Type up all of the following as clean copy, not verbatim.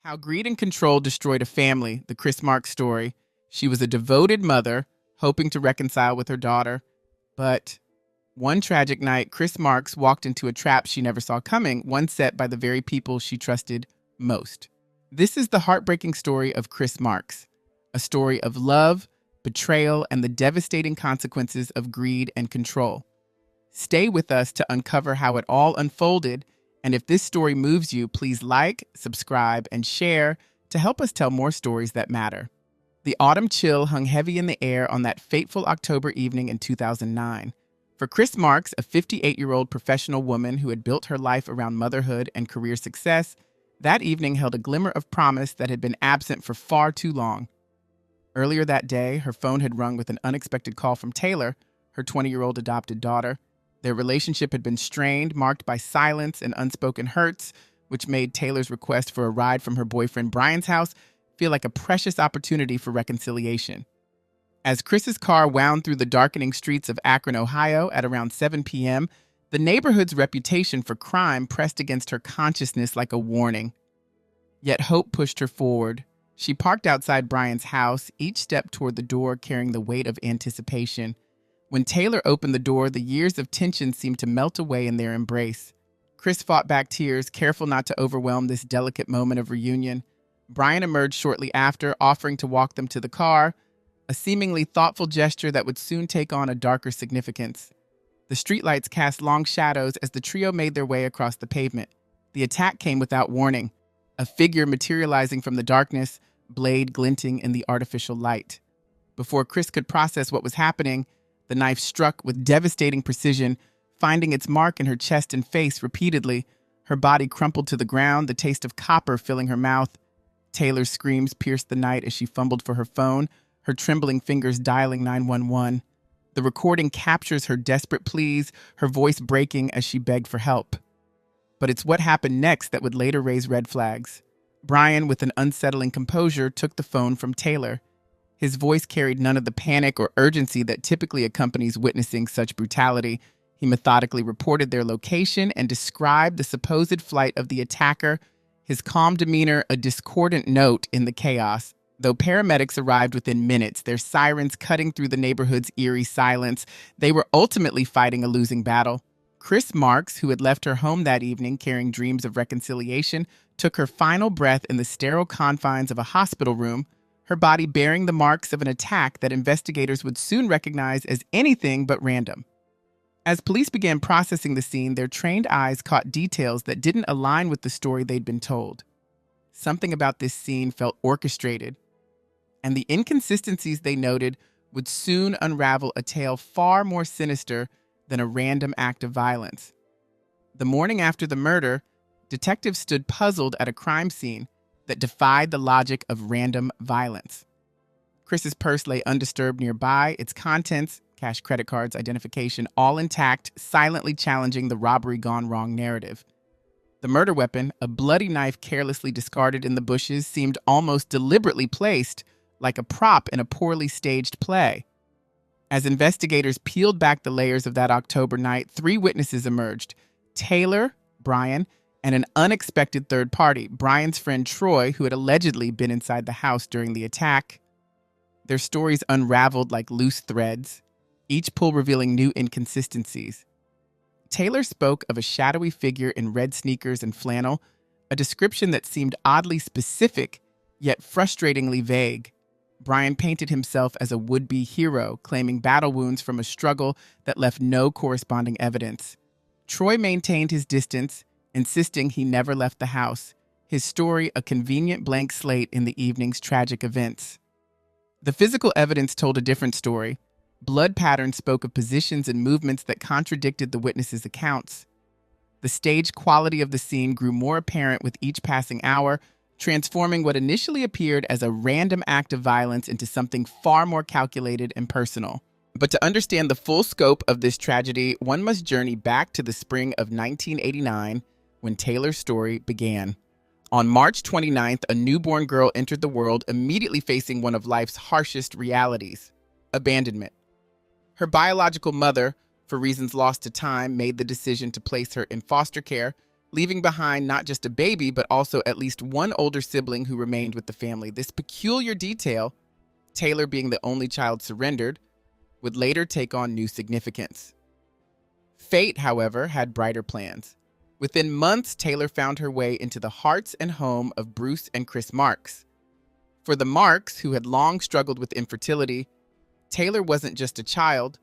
How Greed and Control Destroyed a Family, the Chris Marks story. She was a devoted mother, hoping to reconcile with her daughter. But one tragic night, Chris Marks walked into a trap she never saw coming, one set by the very people she trusted most. This is the heartbreaking story of Chris Marks, a story of love, betrayal, and the devastating consequences of greed and control. Stay with us to uncover how it all unfolded. And if this story moves you, please like, subscribe, and share to help us tell more stories that matter. The autumn chill hung heavy in the air on that fateful October evening in 2009. For Chris Marks, a 58-year-old professional woman who had built her life around motherhood and career success, that evening held a glimmer of promise that had been absent for far too long. Earlier that day, her phone had rung with an unexpected call from Taylor, her 20-year-old adopted daughter. Their relationship had been strained, marked by silence and unspoken hurts, which made Taylor's request for a ride from her boyfriend Brian's house feel like a precious opportunity for reconciliation. As Chris's car wound through the darkening streets of Akron, Ohio at around 7 p.m., the neighborhood's reputation for crime pressed against her consciousness like a warning. Yet hope pushed her forward. She parked outside Brian's house, each step toward the door carrying the weight of anticipation. When Taylor opened the door, the years of tension seemed to melt away in their embrace. Chris fought back tears, careful not to overwhelm this delicate moment of reunion. Brian emerged shortly after, offering to walk them to the car, a seemingly thoughtful gesture that would soon take on a darker significance. The streetlights cast long shadows as the trio made their way across the pavement. The attack came without warning, a figure materializing from the darkness, blade glinting in the artificial light. Before Chris could process what was happening, the knife struck with devastating precision, finding its mark in her chest and face repeatedly. Her body crumpled to the ground, the taste of copper filling her mouth. Taylor's screams pierced the night as she fumbled for her phone, her trembling fingers dialing 911. The recording captures her desperate pleas, her voice breaking as she begged for help. But it's what happened next that would later raise red flags. Brian, with an unsettling composure, took the phone from Taylor. His voice carried none of the panic or urgency that typically accompanies witnessing such brutality. He methodically reported their location and described the supposed flight of the attacker, his calm demeanor a discordant note in the chaos. Though paramedics arrived within minutes, their sirens cutting through the neighborhood's eerie silence, they were ultimately fighting a losing battle. Chris Marks, who had left her home that evening carrying dreams of reconciliation, took her final breath in the sterile confines of a hospital room, her body bearing the marks of an attack that investigators would soon recognize as anything but random. As police began processing the scene, their trained eyes caught details that didn't align with the story they'd been told. Something about this scene felt orchestrated, and the inconsistencies they noted would soon unravel a tale far more sinister than a random act of violence. The morning after the murder, detectives stood puzzled at a crime scene that defied the logic of random violence. Chris's purse lay undisturbed nearby, its contents, cash, credit cards, identification, all intact, silently challenging the robbery gone wrong narrative. The murder weapon, a bloody knife carelessly discarded in the bushes, seemed almost deliberately placed, like a prop in a poorly staged play. As investigators peeled back the layers of that October night, 3 witnesses emerged: Taylor, Brian, and an unexpected third party, Brian's friend Troy, who had allegedly been inside the house during the attack. Their stories unraveled like loose threads, each pull revealing new inconsistencies. Taylor spoke of a shadowy figure in red sneakers and flannel, a description that seemed oddly specific, yet frustratingly vague. Brian painted himself as a would-be hero, claiming battle wounds from a struggle that left no corresponding evidence. Troy maintained his distance, insisting he never left the house, his story a convenient blank slate in the evening's tragic events. The physical evidence told a different story. Blood patterns spoke of positions and movements that contradicted the witnesses' accounts. The staged quality of the scene grew more apparent with each passing hour, transforming what initially appeared as a random act of violence into something far more calculated and personal. But to understand the full scope of this tragedy, one must journey back to the spring of 1989, when Taylor's story began. On March 29th, a newborn girl entered the world, immediately facing one of life's harshest realities: abandonment. Her biological mother, for reasons lost to time, made the decision to place her in foster care, leaving behind not just a baby, but also at least one older sibling who remained with the family. This peculiar detail, Taylor being the only child surrendered, would later take on new significance. Fate, however, had brighter plans. Within months, Taylor found her way into the hearts and home of Bruce and Chris Marks. For the Marks, who had long struggled with infertility, Taylor wasn't just a child,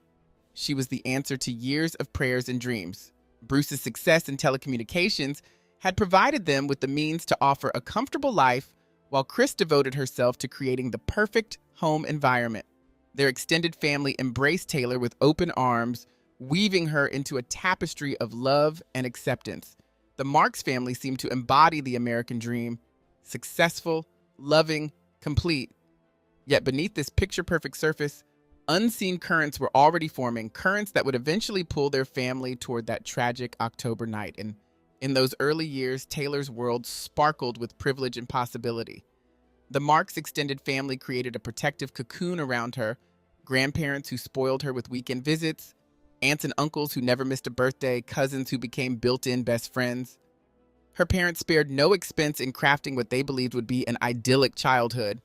she was the answer to years of prayers and dreams. Bruce's success in telecommunications had provided them with the means to offer a comfortable life, while Chris devoted herself to creating the perfect home environment. Their extended family embraced Taylor with open arms, weaving her into a tapestry of love and acceptance. The Marks family seemed to embody the American dream: successful, loving, complete. Yet beneath this picture-perfect surface, unseen currents were already forming, currents that would eventually pull their family toward that tragic October night. And in those early years, Taylor's world sparkled with privilege and possibility. The Marks' extended family created a protective cocoon around her: grandparents who spoiled her with weekend visits, aunts and uncles who never missed a birthday, cousins who became built-in best friends. Her parents spared no expense in crafting what they believed would be an idyllic childhood: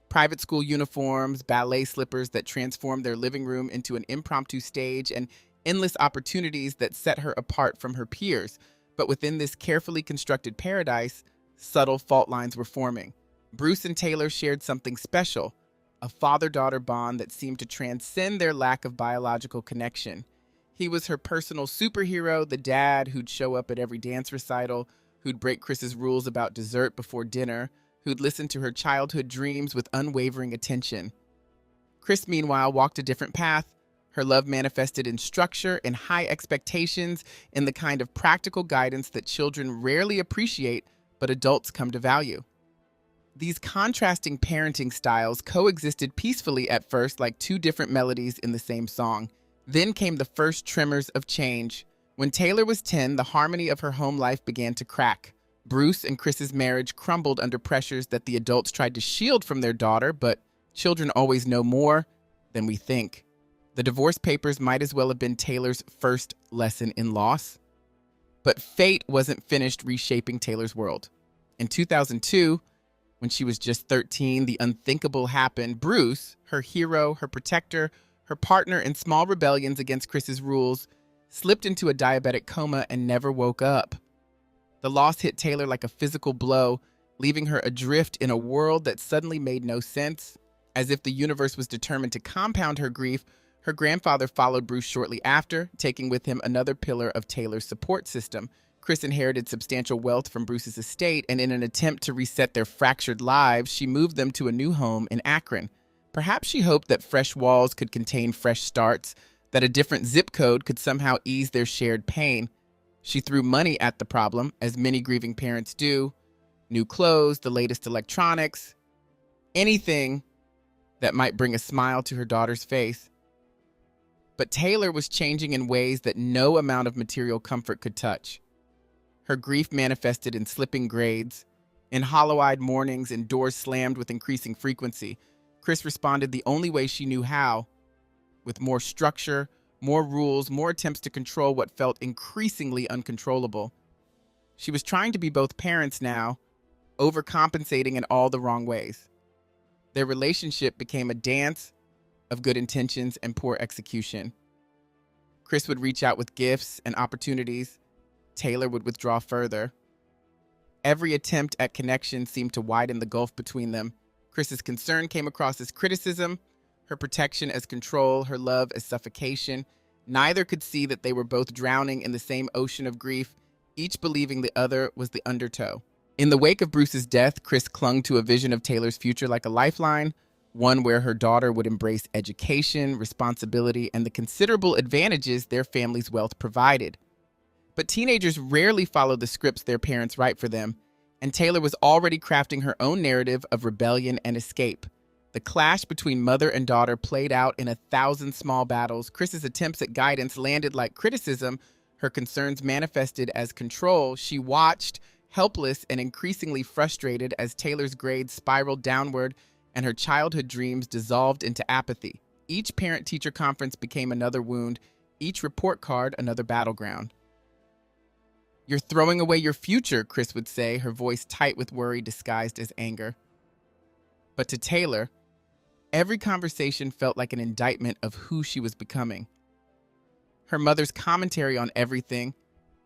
private school uniforms, ballet slippers that transformed their living room into an impromptu stage, and endless opportunities that set her apart from her peers. But within this carefully constructed paradise, subtle fault lines were forming. Bruce and Taylor shared something special: a father-daughter bond that seemed to transcend their lack of biological connection. He was her personal superhero, the dad who'd show up at every dance recital, who'd break Chris's rules about dessert before dinner, who'd listen to her childhood dreams with unwavering attention. Chris, meanwhile, walked a different path. Her love manifested in structure, in high expectations, in the kind of practical guidance that children rarely appreciate, but adults come to value. These contrasting parenting styles coexisted peacefully at first, like two different melodies in the same song. Then came the first tremors of change. When Taylor was 10, the harmony of her home life began to crack. Bruce and Chris's marriage crumbled under pressures that the adults tried to shield from their daughter, but children always know more than we think. The divorce papers might as well have been Taylor's first lesson in loss. But fate wasn't finished reshaping Taylor's world. In 2002, when she was just 13, the unthinkable happened. Bruce, her hero, her protector, her partner in small rebellions against Chris's rules, slipped into a diabetic coma and never woke up. The loss hit Taylor like a physical blow, leaving her adrift in a world that suddenly made no sense. As if the universe was determined to compound her grief, her grandfather followed Bruce shortly after, taking with him another pillar of Taylor's support system. Chris inherited substantial wealth from Bruce's estate, and in an attempt to reset their fractured lives, she moved them to a new home in Akron. Perhaps she hoped that fresh walls could contain fresh starts, that a different zip code could somehow ease their shared pain. She threw money at the problem, as many grieving parents do: new clothes, the latest electronics, anything that might bring a smile to her daughter's face. But Taylor was changing in ways that no amount of material comfort could touch. Her grief manifested in slipping grades, in hollow-eyed mornings, and doors slammed with increasing frequency. Chris responded the only way she knew how: with more structure, more rules, more attempts to control what felt increasingly uncontrollable. She was trying to be both parents now, overcompensating in all the wrong ways. Their relationship became a dance of good intentions and poor execution. Chris would reach out with gifts and opportunities. Taylor would withdraw further. Every attempt at connection seemed to widen the gulf between them. Chris's concern came across as criticism, her protection as control, her love as suffocation. Neither could see that they were both drowning in the same ocean of grief, each believing the other was the undertow. In the wake of Bruce's death, Chris clung to a vision of Taylor's future like a lifeline, one where her daughter would embrace education, responsibility, and the considerable advantages their family's wealth provided. But teenagers rarely follow the scripts their parents write for them, and Taylor was already crafting her own narrative of rebellion and escape. The clash between mother and daughter played out in 1,000 small battles. Chris's attempts at guidance landed like criticism. Her concerns manifested as control. She watched, helpless and increasingly frustrated, as Taylor's grades spiraled downward and her childhood dreams dissolved into apathy. Each parent-teacher conference became another wound, each report card another battleground. "You're throwing away your future," Chris would say, her voice tight with worry disguised as anger. But to Taylor, every conversation felt like an indictment of who she was becoming. Her mother's commentary on everything,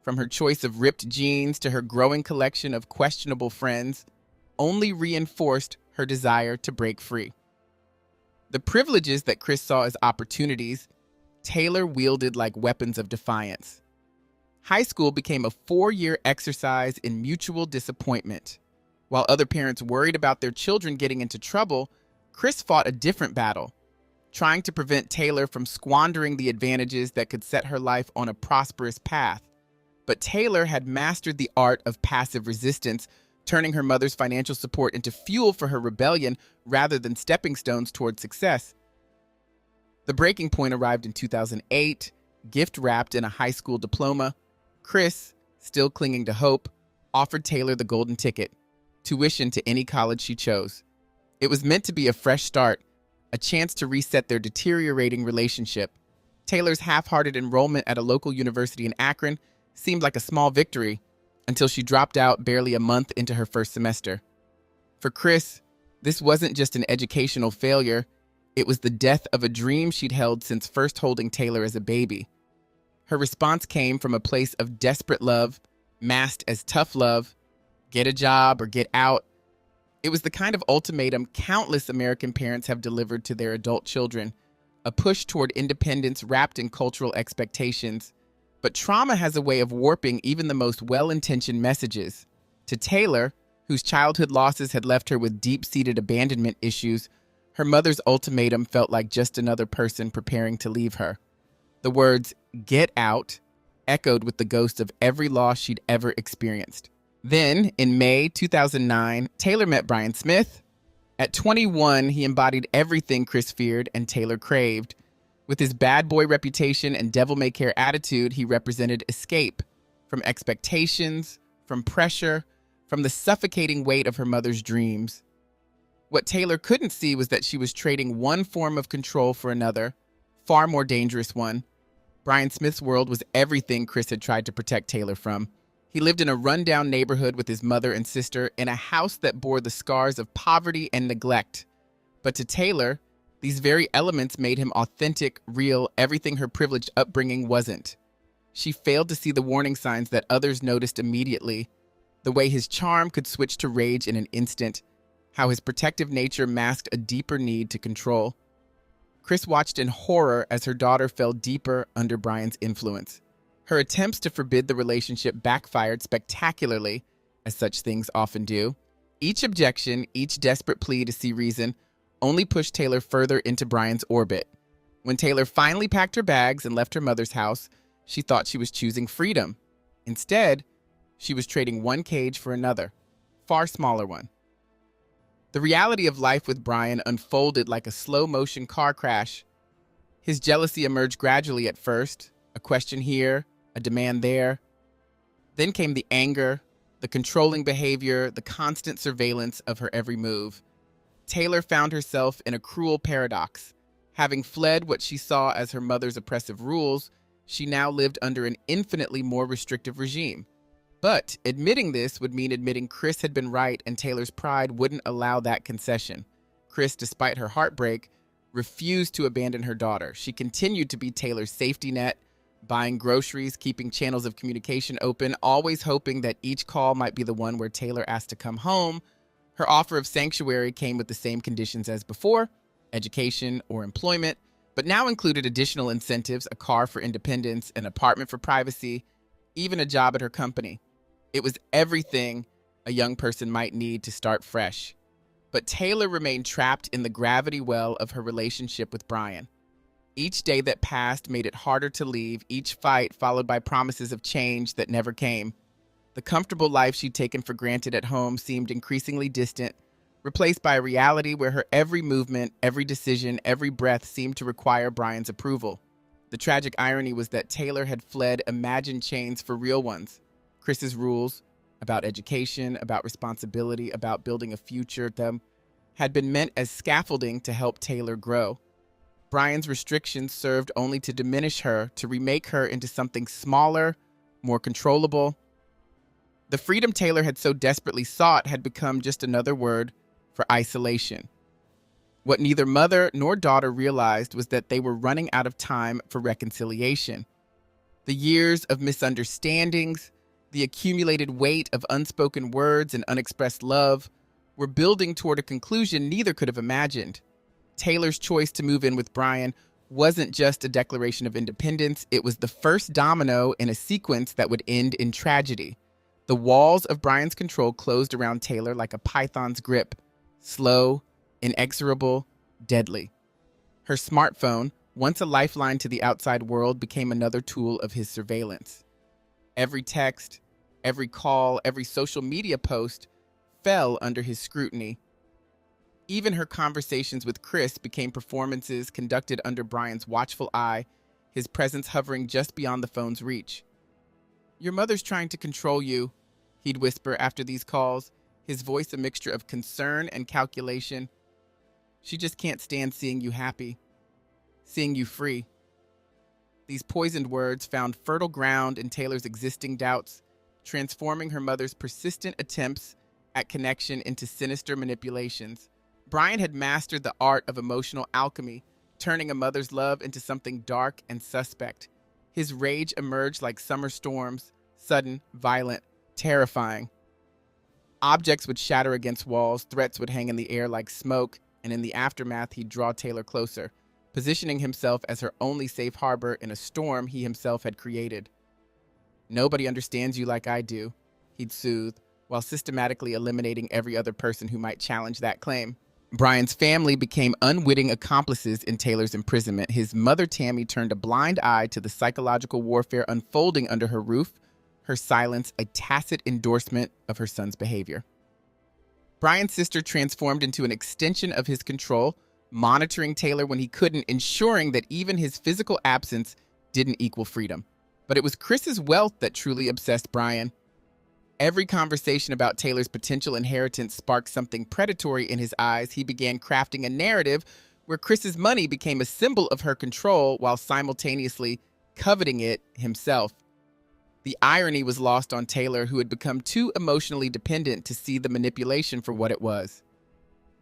from her choice of ripped jeans to her growing collection of questionable friends, only reinforced her desire to break free. The privileges that Chris saw as opportunities, Taylor wielded like weapons of defiance. High school became a 4-year exercise in mutual disappointment. While other parents worried about their children getting into trouble, Chris fought a different battle, trying to prevent Taylor from squandering the advantages that could set her life on a prosperous path. But Taylor had mastered the art of passive resistance, turning her mother's financial support into fuel for her rebellion rather than stepping stones toward success. The breaking point arrived in 2008, gift-wrapped in a high school diploma. Chris, still clinging to hope, offered Taylor the golden ticket, tuition to any college she chose. It was meant to be a fresh start, a chance to reset their deteriorating relationship. Taylor's half-hearted enrollment at a local university in Akron seemed like a small victory until she dropped out barely a month into her first semester. For Chris, this wasn't just an educational failure, it was the death of a dream she'd held since first holding Taylor as a baby. Her response came from a place of desperate love, masked as tough love, get a job or get out. It was the kind of ultimatum countless American parents have delivered to their adult children, a push toward independence wrapped in cultural expectations. But trauma has a way of warping even the most well-intentioned messages. To Taylor, whose childhood losses had left her with deep-seated abandonment issues, her mother's ultimatum felt like just another person preparing to leave her. The words, "get out," echoed with the ghost of every loss she'd ever experienced. Then, in May 2009, Taylor met Brian Smith. At 21, he embodied everything Chris feared and Taylor craved. With his bad boy reputation and devil-may-care attitude, he represented escape from expectations, from pressure, from the suffocating weight of her mother's dreams. What Taylor couldn't see was that she was trading one form of control for another, far more dangerous one. Brian Smith's world was everything Chris had tried to protect Taylor from. He lived in a rundown neighborhood with his mother and sister in a house that bore the scars of poverty and neglect. But to Taylor, these very elements made him authentic, real, everything her privileged upbringing wasn't. She failed to see the warning signs that others noticed immediately, the way his charm could switch to rage in an instant, how his protective nature masked a deeper need to control. Chris watched in horror as her daughter fell deeper under Brian's influence. Her attempts to forbid the relationship backfired spectacularly, as such things often do. Each objection, each desperate plea to see reason, only pushed Taylor further into Brian's orbit. When Taylor finally packed her bags and left her mother's house, she thought she was choosing freedom. Instead, she was trading one cage for another, far smaller one. The reality of life with Brian unfolded like a slow-motion car crash. His jealousy emerged gradually at first, a question here, a demand there. Then came the anger, the controlling behavior, the constant surveillance of her every move. Taylor found herself in a cruel paradox. Having fled what she saw as her mother's oppressive rules, she now lived under an infinitely more restrictive regime. But admitting this would mean admitting Chris had been right and Taylor's pride wouldn't allow that concession. Chris, despite her heartbreak, refused to abandon her daughter. She continued to be Taylor's safety net, buying groceries, keeping channels of communication open, always hoping that each call might be the one where Taylor asked to come home. Her offer of sanctuary came with the same conditions as before, education or employment, but now included additional incentives, a car for independence, an apartment for privacy, even a job at her company. It was everything a young person might need to start fresh. But Taylor remained trapped in the gravity well of her relationship with Brian. Each day that passed made it harder to leave, each fight followed by promises of change that never came. The comfortable life she'd taken for granted at home seemed increasingly distant, replaced by a reality where her every movement, every decision, every breath seemed to require Brian's approval. The tragic irony was that Taylor had fled imagined chains for real ones. Chris's rules about education, about responsibility, about building a future, them had been meant as scaffolding to help Taylor grow. Brian's restrictions served only to diminish her, to remake her into something smaller, more controllable. The freedom Taylor had so desperately sought had become just another word for isolation. What neither mother nor daughter realized was that they were running out of time for reconciliation. The years of misunderstandings, the accumulated weight of unspoken words and unexpressed love were building toward a conclusion neither could have imagined. Taylor's choice to move in with Brian wasn't just a declaration of independence, it was the first domino in a sequence that would end in tragedy. The walls of Brian's control closed around Taylor like a python's grip, slow, inexorable, deadly. Her smartphone, once a lifeline to the outside world, became another tool of his surveillance. Every text, every call, every social media post fell under his scrutiny. Even her conversations with Chris became performances conducted under Brian's watchful eye, his presence hovering just beyond the phone's reach. "Your mother's trying to control you," he'd whisper after these calls, his voice a mixture of concern and calculation. "She just can't stand seeing you happy, seeing you free." These poisoned words found fertile ground in Taylor's existing doubts, transforming her mother's persistent attempts at connection into sinister manipulations. Brian had mastered the art of emotional alchemy, turning a mother's love into something dark and suspect. His rage emerged like summer storms, sudden, violent, terrifying. Objects would shatter against walls, threats would hang in the air like smoke, and in the aftermath he'd draw Taylor closer, positioning himself as her only safe harbor in a storm he himself had created. "Nobody understands you like I do," he'd soothe, while systematically eliminating every other person who might challenge that claim. Brian's family became unwitting accomplices in Taylor's imprisonment. His mother, Tammy, turned a blind eye to the psychological warfare unfolding under her roof, her silence a tacit endorsement of her son's behavior. Brian's sister transformed into an extension of his control, monitoring Taylor when he couldn't, ensuring that even his physical absence didn't equal freedom. But it was Chris's wealth that truly obsessed Brian. Every conversation about Taylor's potential inheritance sparked something predatory in his eyes. He began crafting a narrative where Chris's money became a symbol of her control while simultaneously coveting it himself. The irony was lost on Taylor, who had become too emotionally dependent to see the manipulation for what it was.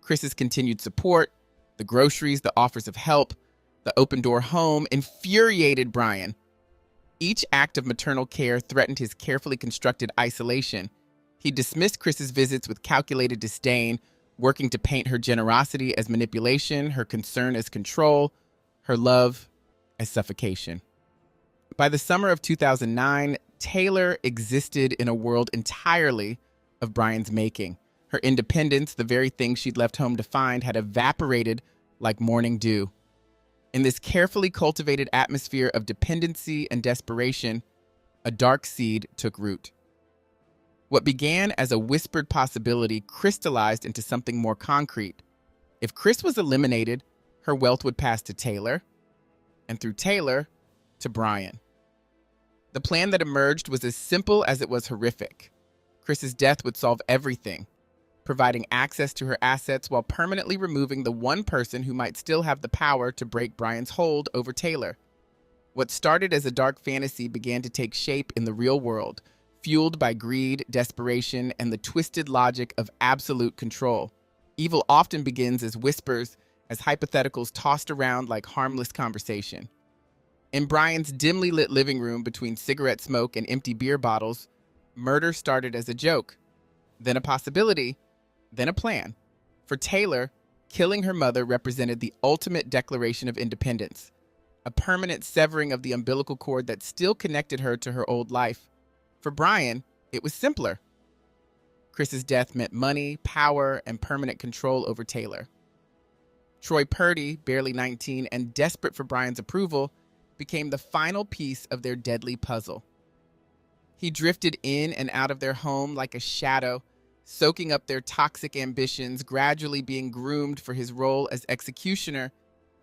Chris's continued support, the groceries, the offers of help, the open-door home infuriated Brian. Each act of maternal care threatened his carefully constructed isolation. He dismissed Chris's visits with calculated disdain, working to paint her generosity as manipulation, her concern as control, her love as suffocation. By the summer of 2009, Taylor existed in a world entirely of Brian's making. Her independence, the very thing she'd left home to find, had evaporated like morning dew. In this carefully cultivated atmosphere of dependency and desperation, a dark seed took root. What began as a whispered possibility crystallized into something more concrete. If Chris was eliminated, her wealth would pass to Taylor, and through Taylor, to Brian. The plan that emerged was as simple as it was horrific. Chris's death would solve everything, providing access to her assets while permanently removing the one person who might still have the power to break Brian's hold over Taylor. What started as a dark fantasy began to take shape in the real world, fueled by greed, desperation, and the twisted logic of absolute control. Evil often begins as whispers, as hypotheticals tossed around like harmless conversation. In Brian's dimly lit living room between cigarette smoke and empty beer bottles, murder started as a joke, then a possibility, then a plan. For Taylor, killing her mother represented the ultimate declaration of independence, a permanent severing of the umbilical cord that still connected her to her old life. For Brian, it was simpler. Chris's death meant money, power, and permanent control over Taylor. Troy Purdy, barely 19 and desperate for Brian's approval, became the final piece of their deadly puzzle. He drifted in and out of their home like a shadow, soaking up their toxic ambitions, gradually being groomed for his role as executioner.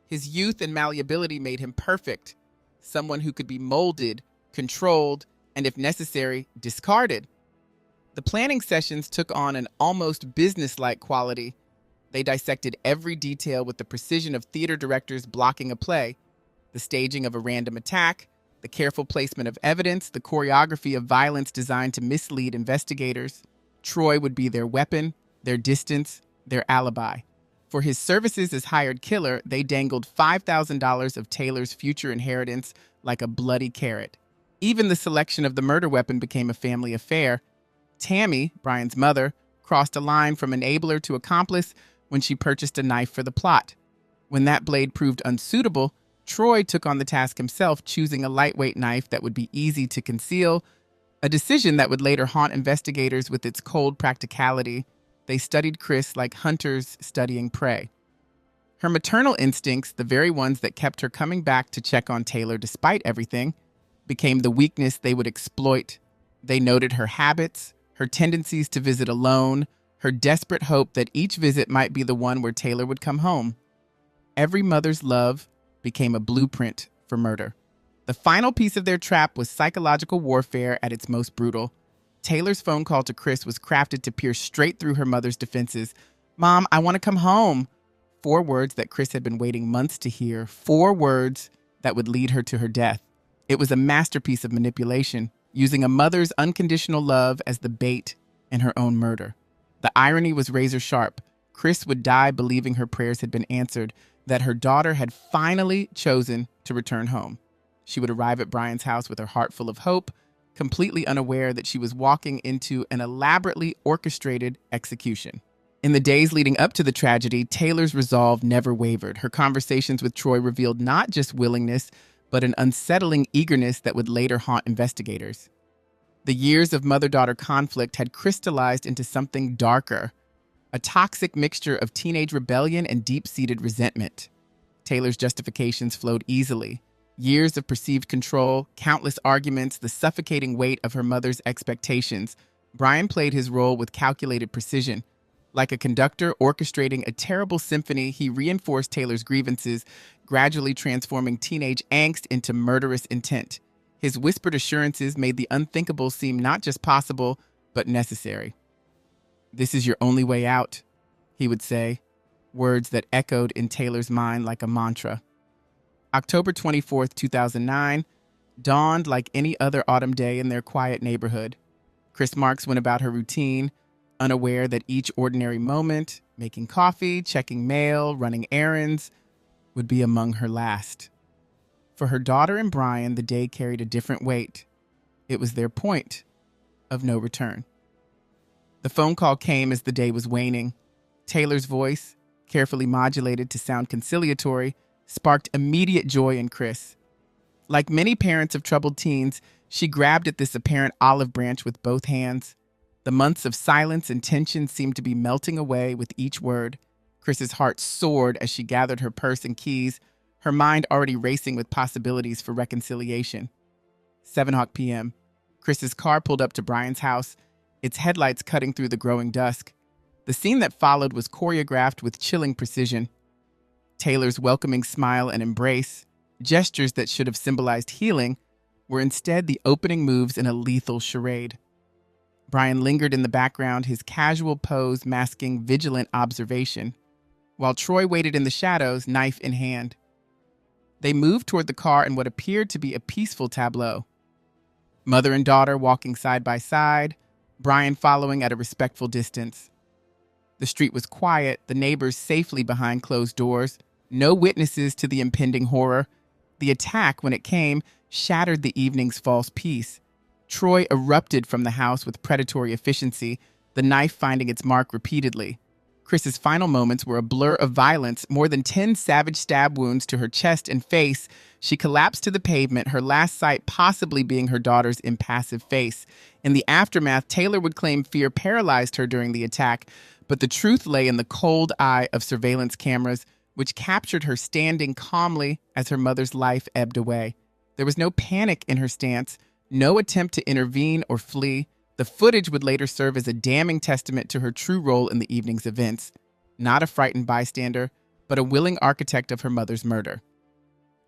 His youth and malleability made him perfect, someone who could be molded, controlled, and if necessary, discarded. The planning sessions took on an almost business-like quality. They dissected every detail with the precision of theater directors blocking a play, the staging of a random attack, The careful placement of evidence, the choreography of violence designed to mislead investigators. Troy would be their weapon, their distance, their alibi. For his services as hired killer, they dangled $5,000 of Taylor's future inheritance like a bloody carrot. Even the selection of the murder weapon became a family affair. Tammy, Brian's mother, crossed a line from enabler to accomplice when she purchased a knife for the plot. When that blade proved unsuitable, Troy took on the task himself, choosing a lightweight knife that would be easy to conceal, a decision that would later haunt investigators with its cold practicality. They studied Chris like hunters studying prey. Her maternal instincts, the very ones that kept her coming back to check on Taylor despite everything, became the weakness they would exploit. They noted her habits, her tendencies to visit alone, her desperate hope that each visit might be the one where Taylor would come home. Every mother's love became a blueprint for murder. The final piece of their trap was psychological warfare at its most brutal. Taylor's phone call to Chris was crafted to pierce straight through her mother's defenses. "Mom, I want to come home." 4 words that Chris had been waiting months to hear. 4 words that would lead her to her death. It was a masterpiece of manipulation, using a mother's unconditional love as the bait in her own murder. The irony was razor sharp. Chris would die believing her prayers had been answered, that her daughter had finally chosen to return home. She would arrive at Brian's house with her heart full of hope, completely unaware that she was walking into an elaborately orchestrated execution. In the days leading up to the tragedy, Taylor's resolve never wavered. Her conversations with Troy revealed not just willingness, but an unsettling eagerness that would later haunt investigators. The years of mother-daughter conflict had crystallized into something darker, a toxic mixture of teenage rebellion and deep-seated resentment. Taylor's justifications flowed easily. Years of perceived control, countless arguments, the suffocating weight of her mother's expectations. Brian played his role with calculated precision. Like a conductor orchestrating a terrible symphony, he reinforced Taylor's grievances, gradually transforming teenage angst into murderous intent. His whispered assurances made the unthinkable seem not just possible, but necessary. "This is your only way out," he would say, words that echoed in Taylor's mind like a mantra. October 24th, 2009, dawned like any other autumn day in their quiet neighborhood. Chris Marks went about her routine, unaware that each ordinary moment, making coffee, checking mail, running errands, would be among her last. For her daughter and Brian, the day carried a different weight. It was their point of no return. The phone call came as the day was waning. Taylor's voice, carefully modulated to sound conciliatory, sparked immediate joy in Chris. Like many parents of troubled teens, she grabbed at this apparent olive branch with both hands. The months of silence and tension seemed to be melting away with each word. Chris's heart soared as she gathered her purse and keys, her mind already racing with possibilities for reconciliation. 7:00 p.m. Chris's car pulled up to Brian's house, its headlights cutting through the growing dusk. The scene that followed was choreographed with chilling precision. Taylor's welcoming smile and embrace, gestures that should have symbolized healing, were instead the opening moves in a lethal charade. Brian lingered in the background, his casual pose masking vigilant observation, while Troy waited in the shadows, knife in hand. They moved toward the car in what appeared to be a peaceful tableau. Mother and daughter walking side by side, Brian following at a respectful distance. The street was quiet, the neighbors safely behind closed doors, no witnesses to the impending horror. The attack, when it came, shattered the evening's false peace. Troy erupted from the house with predatory efficiency, the knife finding its mark repeatedly. Chris's final moments were a blur of violence, more than 10 savage stab wounds to her chest and face. She collapsed to the pavement, her last sight possibly being her daughter's impassive face. In the aftermath, Taylor would claim fear paralyzed her during the attack, but the truth lay in the cold eye of surveillance cameras, which captured her standing calmly as her mother's life ebbed away. There was no panic in her stance, no attempt to intervene or flee. The footage would later serve as a damning testament to her true role in the evening's events. Not a frightened bystander, but a willing architect of her mother's murder.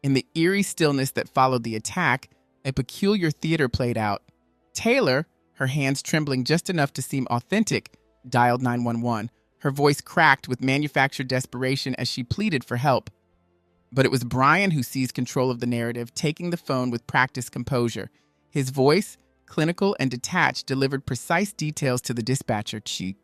In the eerie stillness that followed the attack, a peculiar theater played out. Taylor, her hands trembling just enough to seem authentic, dialed 911. Her voice cracked with manufactured desperation as she pleaded for help. But it was Brian who seized control of the narrative, taking the phone with practiced composure. His voice, clinical and detached, delivered precise details to the dispatcher chief,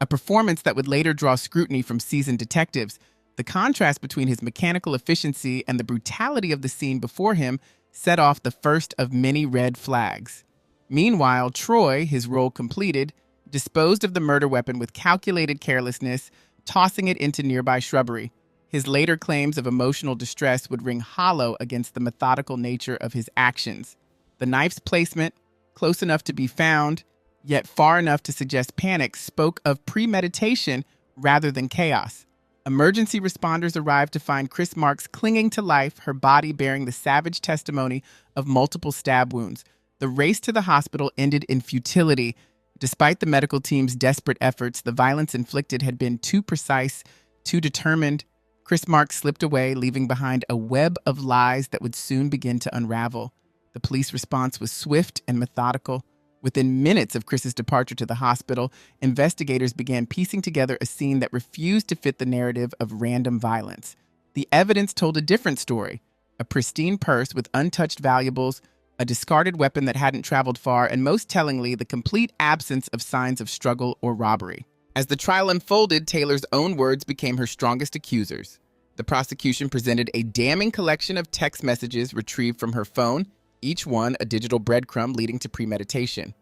a performance that would later draw scrutiny from seasoned detectives. The contrast between his mechanical efficiency and the brutality of the scene before him set off the first of many red flags. Meanwhile, Troy, his role completed, disposed of the murder weapon with calculated carelessness, tossing it into nearby shrubbery. His later claims of emotional distress would ring hollow against the methodical nature of his actions. The knife's placement, close enough to be found, yet far enough to suggest panic, spoke of premeditation rather than chaos. Emergency responders arrived to find Chris Marks clinging to life, her body bearing the savage testimony of multiple stab wounds. The race to the hospital ended in futility. Despite the medical team's desperate efforts, the violence inflicted had been too precise, too determined. Chris Marks slipped away, leaving behind a web of lies that would soon begin to unravel. The police response was swift and methodical. Within minutes of Chris's departure to the hospital, investigators began piecing together a scene that refused to fit the narrative of random violence. The evidence told a different story: a pristine purse with untouched valuables, a discarded weapon that hadn't traveled far, and most tellingly, the complete absence of signs of struggle or robbery. As the trial unfolded, Taylor's own words became her strongest accusers. The prosecution presented a damning collection of text messages retrieved from her phone, each one a digital breadcrumb leading to premeditation.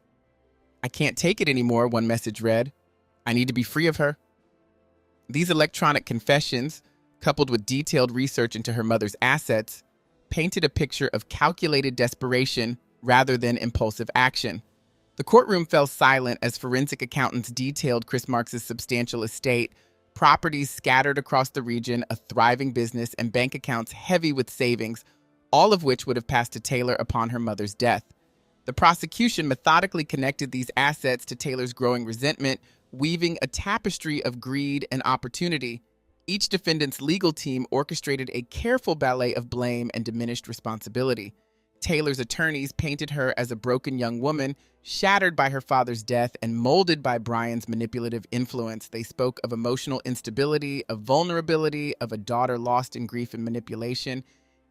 "I can't take it anymore," one message read. "I need to be free of her." These electronic confessions, coupled with detailed research into her mother's assets, painted a picture of calculated desperation rather than impulsive action. The courtroom fell silent as forensic accountants detailed Chris Marks' substantial estate, properties scattered across the region, a thriving business, and bank accounts heavy with savings, all of which would have passed to Taylor upon her mother's death. The prosecution methodically connected these assets to Taylor's growing resentment, weaving a tapestry of greed and opportunity. Each defendant's legal team orchestrated a careful ballet of blame and diminished responsibility. Taylor's attorneys painted her as a broken young woman, shattered by her father's death and molded by Brian's manipulative influence. They spoke of emotional instability, of vulnerability, of a daughter lost in grief and manipulation.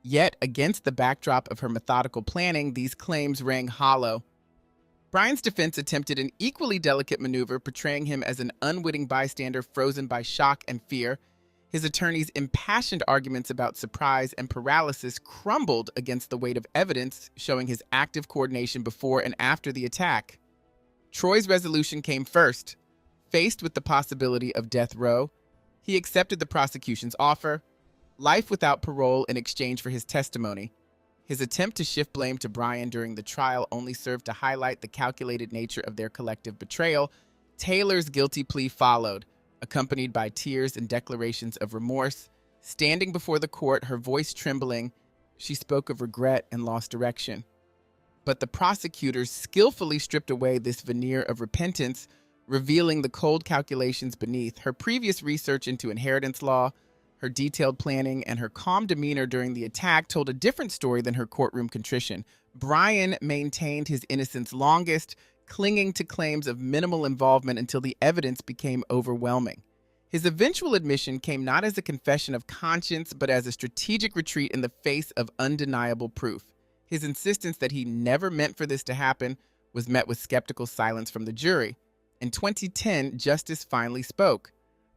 Yet, against the backdrop of her methodical planning, these claims rang hollow. Brian's defense attempted an equally delicate maneuver, portraying him as an unwitting bystander frozen by shock and fear. His attorney's impassioned arguments about surprise and paralysis crumbled against the weight of evidence, showing his active coordination before and after the attack. Troy's resolution came first. Faced with the possibility of death row, he accepted the prosecution's offer: life without parole in exchange for his testimony. His attempt to shift blame to Brian during the trial only served to highlight the calculated nature of their collective betrayal. Taylor's guilty plea followed, accompanied by tears and declarations of remorse. Standing before the court, her voice trembling, she spoke of regret and lost direction. But the prosecutors skillfully stripped away this veneer of repentance, revealing the cold calculations beneath. Her previous research into inheritance law, her detailed planning, and her calm demeanor during the attack told a different story than her courtroom contrition. Brian maintained his innocence longest, clinging to claims of minimal involvement until the evidence became overwhelming. His eventual admission came not as a confession of conscience, but as a strategic retreat in the face of undeniable proof. His insistence that he never meant for this to happen was met with skeptical silence from the jury. In 2010, justice finally spoke.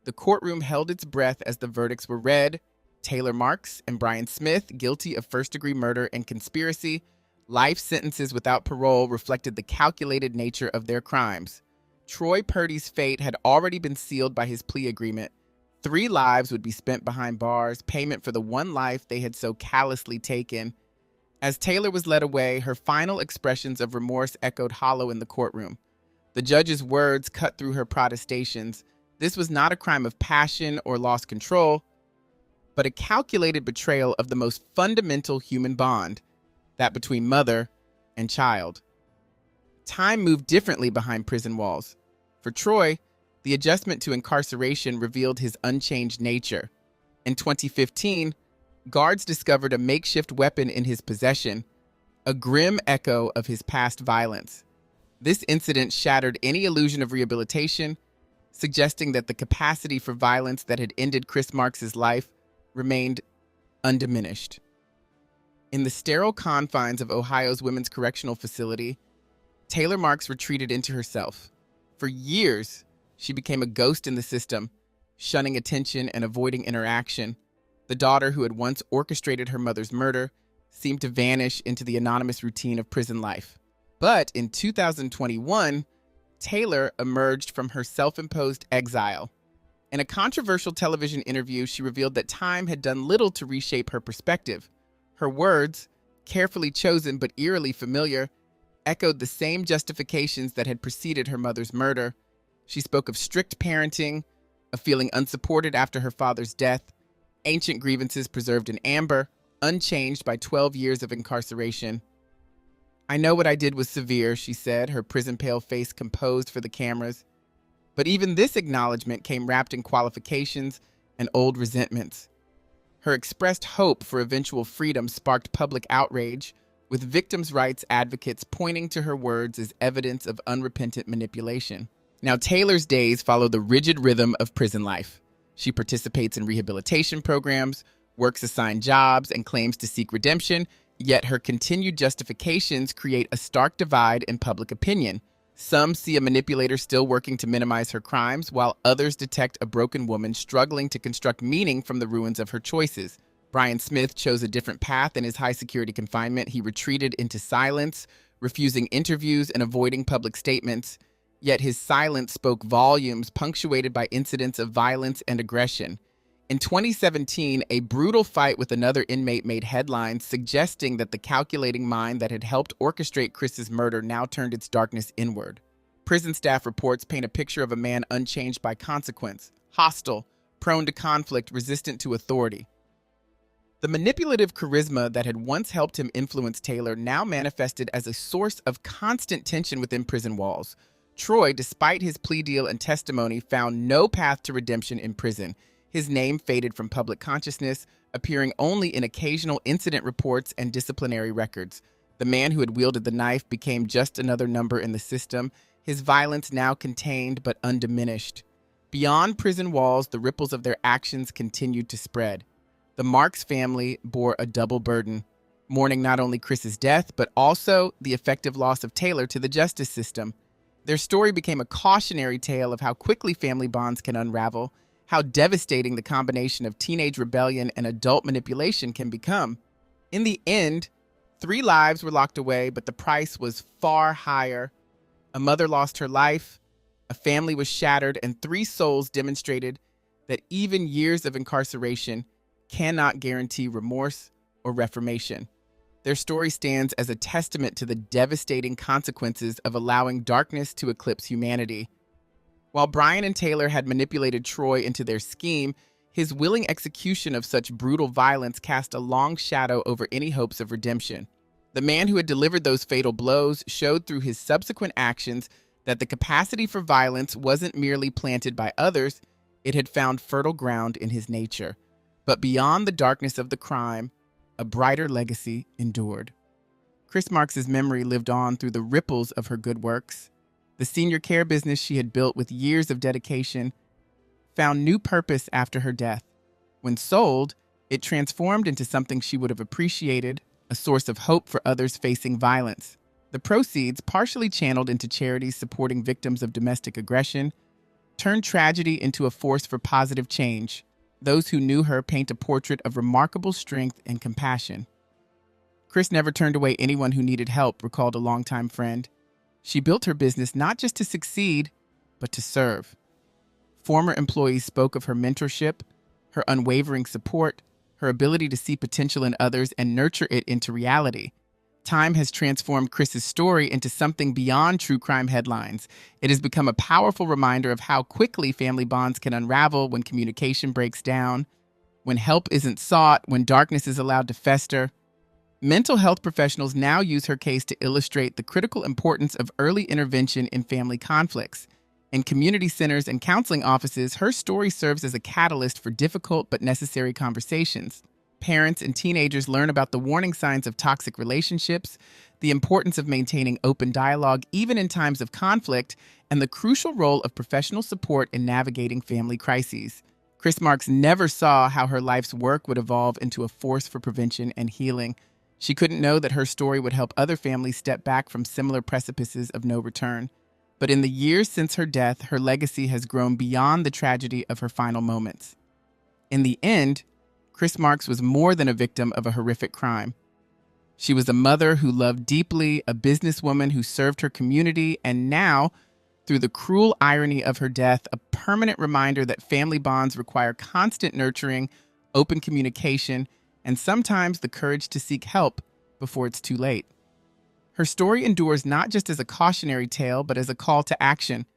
The courtroom held its breath as the verdicts were read. Taylor Marks and Brian Smith, guilty of first-degree murder and conspiracy. Life sentences without parole reflected the calculated nature of their crimes. Troy Purdy's fate had already been sealed by his plea agreement. 3 lives would be spent behind bars, payment for the one life they had so callously taken. As Taylor was led away, her final expressions of remorse echoed hollow in the courtroom. The judge's words cut through her protestations. This was not a crime of passion or lost control, but a calculated betrayal of the most fundamental human bond, that between mother and child. Time moved differently behind prison walls. For Troy, the adjustment to incarceration revealed his unchanged nature. In 2015, guards discovered a makeshift weapon in his possession, a grim echo of his past violence. This incident shattered any illusion of rehabilitation, suggesting that the capacity for violence that had ended Chris Marks' life remained undiminished. In the sterile confines of Ohio's Women's Correctional Facility, Taylor Marks retreated into herself. For years, she became a ghost in the system, shunning attention and avoiding interaction. The daughter who had once orchestrated her mother's murder seemed to vanish into the anonymous routine of prison life. But in 2021, Taylor emerged from her self-imposed exile. In a controversial television interview, she revealed that time had done little to reshape her perspective. Her words, carefully chosen but eerily familiar, echoed the same justifications that had preceded her mother's murder. She spoke of strict parenting, of feeling unsupported after her father's death, ancient grievances preserved in amber, unchanged by 12 years of incarceration. "I know what I did was severe," she said, her prison-pale face composed for the cameras. But even this acknowledgement came wrapped in qualifications and old resentments. Her expressed hope for eventual freedom sparked public outrage, with victims' rights advocates pointing to her words as evidence of unrepentant manipulation. Now, Taylor's days follow the rigid rhythm of prison life. She participates in rehabilitation programs, works assigned jobs, and claims to seek redemption, yet her continued justifications create a stark divide in public opinion. Some see a manipulator still working to minimize her crimes, while others detect a broken woman struggling to construct meaning from the ruins of her choices. Brian Smith chose a different path in his high-security confinement. He retreated into silence, refusing interviews and avoiding public statements. Yet his silence spoke volumes, punctuated by incidents of violence and aggression. In 2017, a brutal fight with another inmate made headlines, suggesting that the calculating mind that had helped orchestrate Chris's murder now turned its darkness inward. Prison staff reports paint a picture of a man unchanged by consequence, hostile, prone to conflict, resistant to authority. The manipulative charisma that had once helped him influence Taylor now manifested as a source of constant tension within prison walls. Troy, despite his plea deal and testimony, found no path to redemption in prison. His name faded from public consciousness, appearing only in occasional incident reports and disciplinary records. The man who had wielded the knife became just another number in the system, his violence now contained but undiminished. Beyond prison walls, the ripples of their actions continued to spread. The Marks family bore a double burden, mourning not only Chris's death, but also the effective loss of Taylor to the justice system. Their story became a cautionary tale of how quickly family bonds can unravel, how devastating the combination of teenage rebellion and adult manipulation can become. In the end, 3 lives were locked away, but the price was far higher. A mother lost her life, a family was shattered, and 3 souls demonstrated that even years of incarceration cannot guarantee remorse or reformation. Their story stands as a testament to the devastating consequences of allowing darkness to eclipse humanity. While Brian and Taylor had manipulated Troy into their scheme, his willing execution of such brutal violence cast a long shadow over any hopes of redemption. The man who had delivered those fatal blows showed through his subsequent actions that the capacity for violence wasn't merely planted by others, it had found fertile ground in his nature. But beyond the darkness of the crime, a brighter legacy endured. Chris Marks' memory lived on through the ripples of her good works. The senior care business she had built with years of dedication found new purpose after her death. When sold, it transformed into something she would have appreciated, a source of hope for others facing violence. The proceeds, partially channeled into charities supporting victims of domestic aggression, turned tragedy into a force for positive change. Those who knew her paint a portrait of remarkable strength and compassion. Chris never turned away anyone who needed help, recalled a longtime friend. She built her business not just to succeed, but to serve. Former employees spoke of her mentorship, her unwavering support, her ability to see potential in others and nurture it into reality. Time has transformed Chris's story into something beyond true crime headlines. It has become a powerful reminder of how quickly family bonds can unravel when communication breaks down, when help isn't sought, when darkness is allowed to fester. Mental health professionals now use her case to illustrate the critical importance of early intervention in family conflicts. In community centers and counseling offices, her story serves as a catalyst for difficult but necessary conversations. Parents and teenagers learn about the warning signs of toxic relationships, the importance of maintaining open dialogue even in times of conflict, and the crucial role of professional support in navigating family crises. Chris Marks never saw how her life's work would evolve into a force for prevention and healing. She couldn't know that her story would help other families step back from similar precipices of no return. But in the years since her death, her legacy has grown beyond the tragedy of her final moments. In the end, Chris Marks was more than a victim of a horrific crime. She was a mother who loved deeply, a businesswoman who served her community, and now, through the cruel irony of her death, a permanent reminder that family bonds require constant nurturing, open communication, and sometimes the courage to seek help before it's too late. Her story endures not just as a cautionary tale, but as a call to action,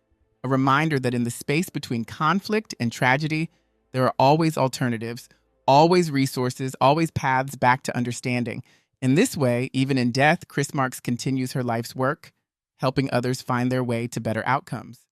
a reminder that in the space between conflict and tragedy, there are always alternatives, always resources, always paths back to understanding. In this way, even in death, Chris Marks continues her life's work, helping others find their way to better outcomes.